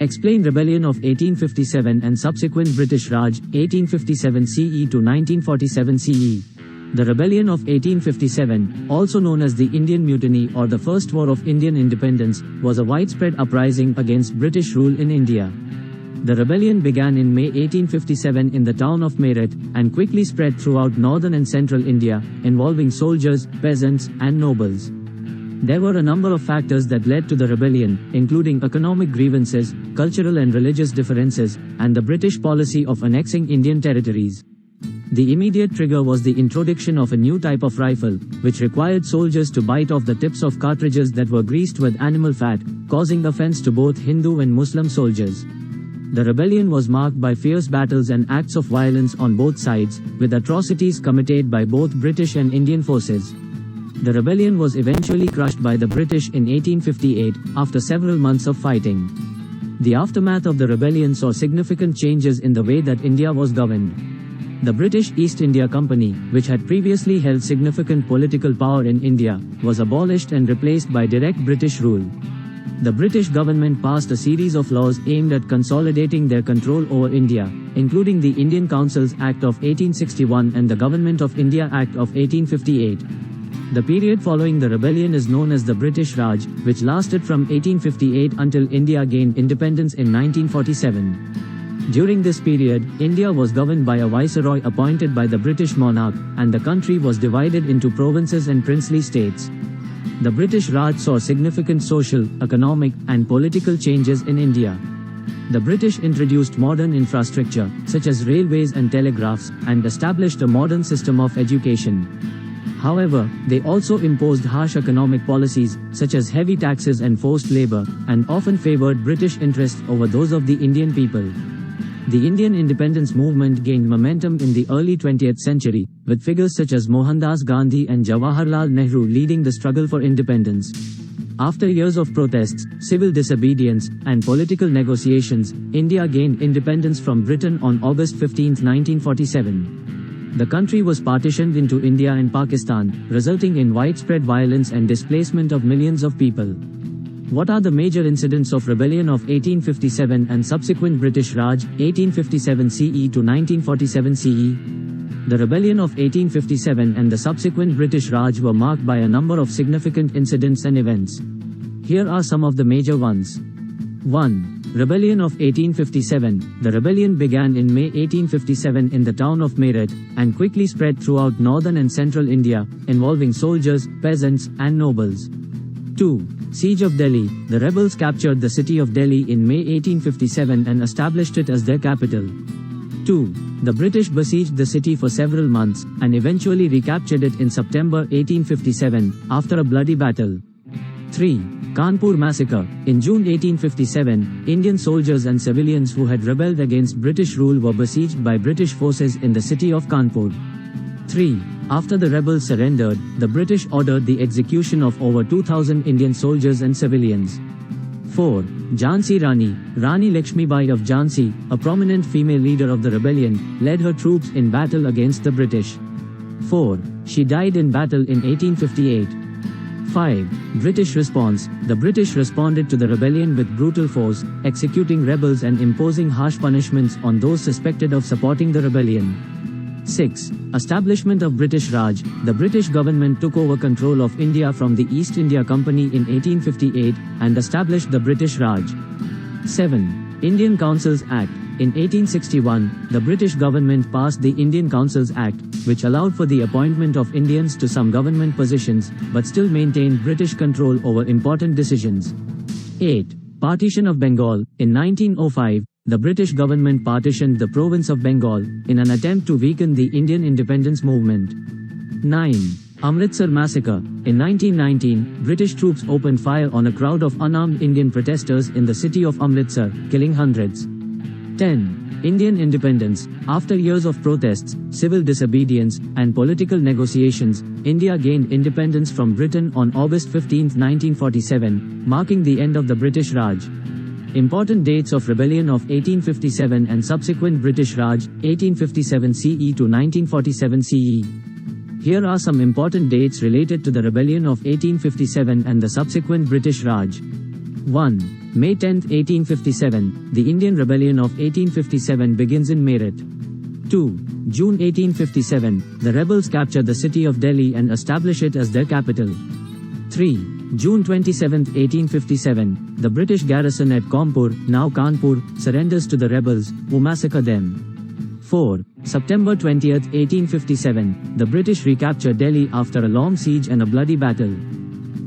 Explain Rebellion of 1857 and subsequent British Raj, 1857 CE to 1947 CE. The Rebellion of 1857, also known as the Indian Mutiny or the First War of Indian Independence, was a widespread uprising against British rule in India. The rebellion began in May 1857 in the town of Meerut, and quickly spread throughout northern and central India, involving soldiers, peasants, and nobles. There were a number of factors that led to the rebellion, including economic grievances, cultural and religious differences, and the British policy of annexing Indian territories. The immediate trigger was the introduction of a new type of rifle, which required soldiers to bite off the tips of cartridges that were greased with animal fat, causing offense to both Hindu and Muslim soldiers. The rebellion was marked by fierce battles and acts of violence on both sides, with atrocities committed by both British and Indian forces. The rebellion was eventually crushed by the British in 1858, after several months of fighting. The aftermath of the rebellion saw significant changes in the way that India was governed. The British East India Company, which had previously held significant political power in India, was abolished and replaced by direct British rule. The British government passed a series of laws aimed at consolidating their control over India, including the Indian Councils Act of 1861 and the Government of India Act of 1858. The period following the rebellion is known as the British Raj, which lasted from 1858 until India gained independence in 1947. During this period, India was governed by a viceroy appointed by the British monarch, and the country was divided into provinces and princely states. The British Raj saw significant social, economic, and political changes in India. The British introduced modern infrastructure, such as railways and telegraphs, and established a modern system of education. However, they also imposed harsh economic policies, such as heavy taxes and forced labor, and often favored British interests over those of the Indian people. The Indian independence movement gained momentum in the early 20th century, with figures such as Mohandas Gandhi and Jawaharlal Nehru leading the struggle for independence. After years of protests, civil disobedience, and political negotiations, India gained independence from Britain on August 15, 1947. The country was partitioned into India and Pakistan, resulting in widespread violence and displacement of millions of people. What are the major incidents of rebellion of 1857 and subsequent British Raj, 1857 CE to 1947 CE? The rebellion of 1857 and the subsequent British Raj were marked by a number of significant incidents and events. Here are some of the major ones. 1. Rebellion of 1857. The rebellion began in May 1857 in the town of Meerut, and quickly spread throughout northern and central India, involving soldiers, peasants, and nobles. 2. Siege of Delhi. The rebels captured the city of Delhi in May 1857 and established it as their capital. 2. The British besieged the city for several months, and eventually recaptured it in September 1857, after a bloody battle. 3. Kanpur Massacre. In June 1857, Indian soldiers and civilians who had rebelled against British rule were besieged by British forces in the city of Kanpur. 3. After the rebels surrendered, the British ordered the execution of over 2,000 Indian soldiers and civilians. 4. Jhansi Rani. Rani Lakshmibai of Jhansi, a prominent female leader of the rebellion, led her troops in battle against the British. 4. She died in battle in 1858. 5. British response. The British responded to the rebellion with brutal force, executing rebels and imposing harsh punishments on those suspected of supporting the rebellion. 6. Establishment of British Raj. The British government took over control of India from the East India Company in 1858, and established the British Raj. 7. Indian Councils Act. In 1861, the British government passed the Indian Councils Act, which allowed for the appointment of Indians to some government positions, but still maintained British control over important decisions. 8. Partition of Bengal. In 1905, the British government partitioned the province of Bengal, in an attempt to weaken the Indian independence movement. 9. Amritsar Massacre. In 1919, British troops opened fire on a crowd of unarmed Indian protesters in the city of Amritsar, killing hundreds. 10. Indian independence. After years of protests, civil disobedience, and political negotiations, India gained independence from Britain on August 15, 1947, marking the end of the British Raj. Important dates of rebellion of 1857 and subsequent British Raj, 1857 CE to 1947 CE. Here are some important dates related to the rebellion of 1857 and the subsequent British Raj. 1. May 10, 1857, the Indian Rebellion of 1857 begins in Meerut. 2. June 1857, the rebels capture the city of Delhi and establish it as their capital. 3. June 27, 1857, the British garrison at Cawnpur, now Kanpur, surrenders to the rebels, who massacre them. 4. September 20, 1857, the British recapture Delhi after a long siege and a bloody battle.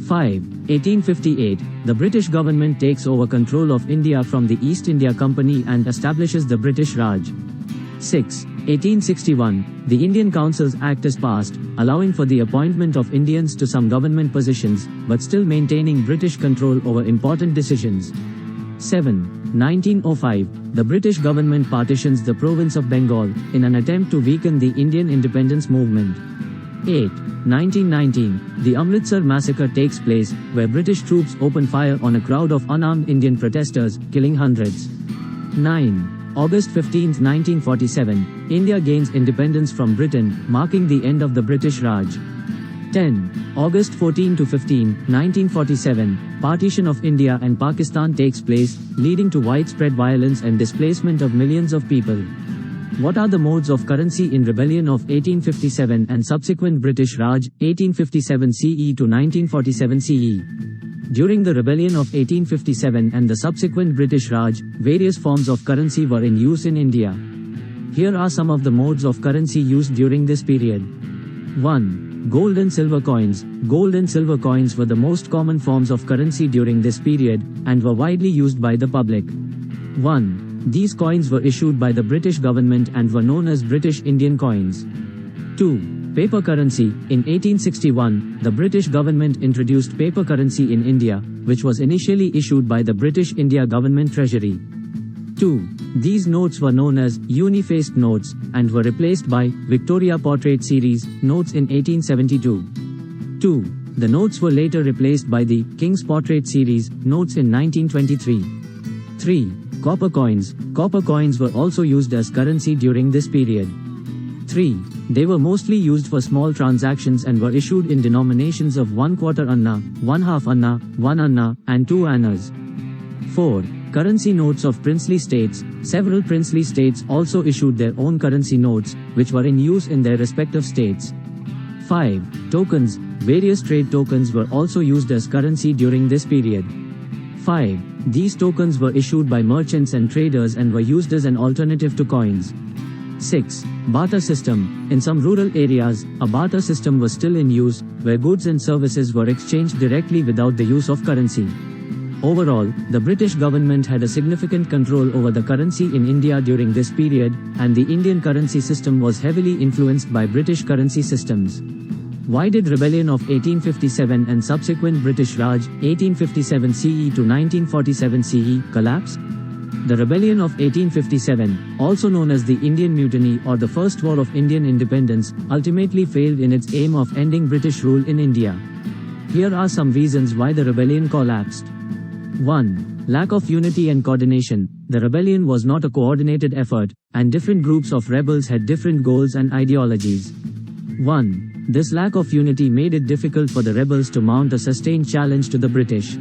5. 1858, the British government takes over control of India from the East India Company and establishes the British Raj. 6. 1861, the Indian Councils Act is passed, allowing for the appointment of Indians to some government positions, but still maintaining British control over important decisions. 7. 1905, the British government partitions the province of Bengal, in an attempt to weaken the Indian independence movement. 8. 1919, the Amritsar massacre takes place, where British troops open fire on a crowd of unarmed Indian protesters, killing hundreds. 9. August 15, 1947, India gains independence from Britain, marking the end of the British Raj. 10. August 14 to 15, 1947, partition of India and Pakistan takes place, leading to widespread violence and displacement of millions of people. What are the modes of currency in rebellion of 1857 and subsequent British Raj, 1857 CE to 1947 CE? During the rebellion of 1857 and the subsequent British Raj, various forms of currency were in use in India. Here are some of the modes of currency used during this period. 1. Gold and silver coins. Gold and silver coins were the most common forms of currency during this period, and were widely used by the public. 1. These coins were issued by the British government and were known as British Indian coins. 2. Paper currency. In 1861, the British government introduced paper currency in India, which was initially issued by the British India Government Treasury. 2. These notes were known as uni-faced notes, and were replaced by Victoria Portrait Series notes in 1872. 2. The notes were later replaced by the King's Portrait Series notes in 1923. 3. Copper coins. Copper coins were also used as currency during this period. 3. They were mostly used for small transactions and were issued in denominations of 1/4 anna, 1/2 anna, 1 anna, and 2 annas. 4. Currency notes of princely states. Several princely states also issued their own currency notes, which were in use in their respective states. 5. Tokens. Various trade tokens were also used as currency during this period. 5. These tokens were issued by merchants and traders and were used as an alternative to coins. 6. Barter system. In some rural areas, a barter system was still in use, where goods and services were exchanged directly without the use of currency. Overall, the British government had a significant control over the currency in India during this period, and the Indian currency system was heavily influenced by British currency systems. Why did rebellion of 1857 and subsequent British Raj, 1857 CE to 1947 CE, collapse? The rebellion of 1857, also known as the Indian Mutiny or the First War of Indian Independence, ultimately failed in its aim of ending British rule in India. Here are some reasons why the rebellion collapsed. 1. Lack of unity and coordination. The rebellion was not a coordinated effort, and different groups of rebels had different goals and ideologies. 1. This lack of unity made it difficult for the rebels to mount a sustained challenge to the British.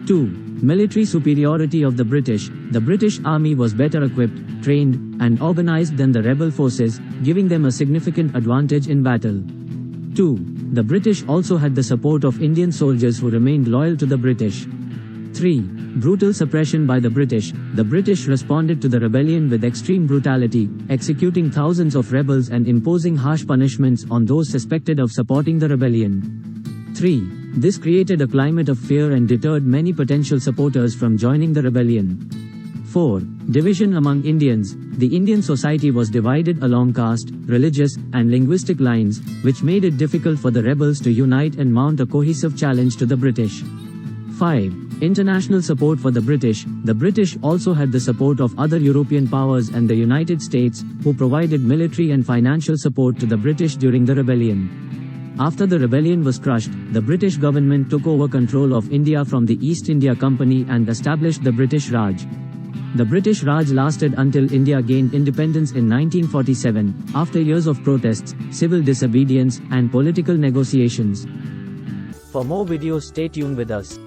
2. Military superiority of the British. The British army was better equipped, trained, and organized than the rebel forces, giving them a significant advantage in battle. 2. The British also had the support of Indian soldiers who remained loyal to the British. 3. Brutal suppression by the British. The British responded to the rebellion with extreme brutality, executing thousands of rebels and imposing harsh punishments on those suspected of supporting the rebellion. 3. This created a climate of fear and deterred many potential supporters from joining the rebellion. 4. Division among Indians. The Indian society was divided along caste, religious, and linguistic lines, which made it difficult for the rebels to unite and mount a cohesive challenge to the British. 5. International support for the British. The British also had the support of other European powers and the United States, who provided military and financial support to the British during the rebellion. After the rebellion was crushed, the British government took over control of India from the East India Company and established the British Raj. The British Raj lasted until India gained independence in 1947, after years of protests, civil disobedience, and political negotiations. For more videos, stay tuned with us.